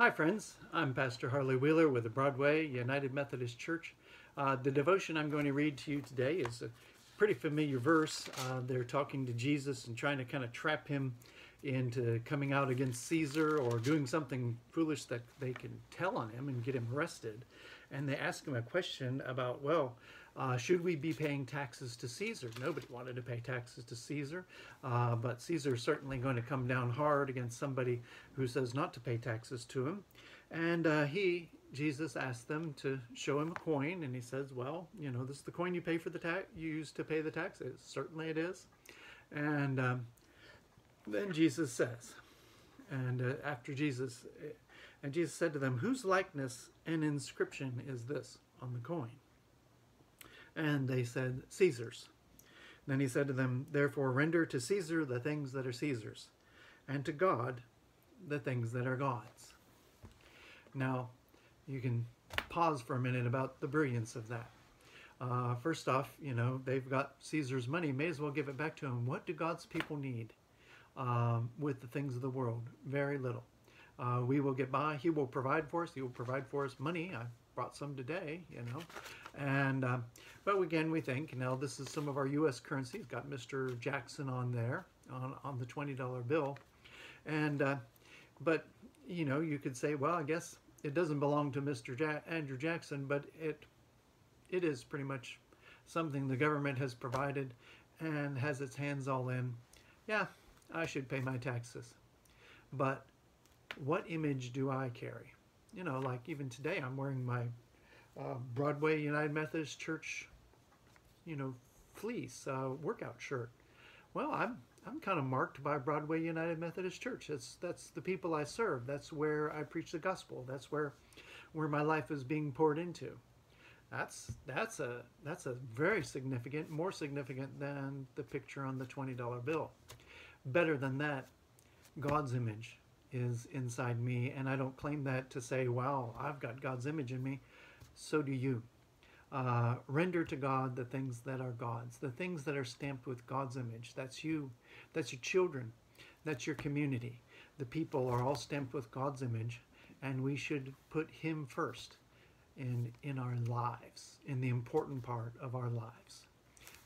Hi friends, I'm Pastor Harley Wheeler with the Broadway United Methodist Church. The devotion I'm going to read to you today is a pretty familiar verse. They're talking to Jesus and trying to kind of trap him into coming out against Caesar or doing something foolish that they can tell on him and get him arrested. And they ask him a question about, should we be paying taxes to Caesar? Nobody wanted to pay taxes to Caesar, but Caesar's certainly going to come down hard against somebody who says not to pay taxes to him. And Jesus asked them to show him a coin, and he says, well, this is the coin you pay for the tax, you use to pay the taxes. Certainly it is. And then Jesus says, Jesus said to them, whose likeness and inscription is this on the coin? And they said, Caesar's. Then he said to them, therefore render to Caesar the things that are Caesar's, and to God the things that are God's. Now, you can pause for a minute about the brilliance of that. First off, they've got Caesar's money, may as well give it back to him. What do God's people need with the things of the world? Very little. We will get by. He will provide for us. He will provide for us money. I brought some today, And, but again, we think, this is some of our U.S. currency. It's got Mr. Jackson on there, on the $20 bill. And, but, you could say, well, I guess it doesn't belong to Mr. Andrew Jackson, but it is pretty much something the government has provided and has its hands all in. Yeah, I should pay my taxes. But what image do I carry? Like even today, I'm wearing my Broadway United Methodist Church, fleece workout shirt. Well, I'm kind of marked by Broadway United Methodist Church. That's the people I serve. That's where I preach the gospel. That's where my life is being poured into. That's a very significant, more significant than the picture on the $20 bill. Better than that, God's image is inside me, and I don't claim that to say, wow, I've got God's image in me. So do you. Render to God the things that are God's, the things that are stamped with God's image. That's you. That's your children. That's your community. The people are all stamped with God's image, and we should put Him first in our lives, in the important part of our lives.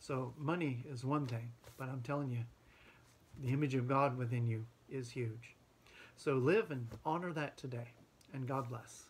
So money is one thing, but I'm telling you, the image of God within you is huge. So live and honor that today, and God bless.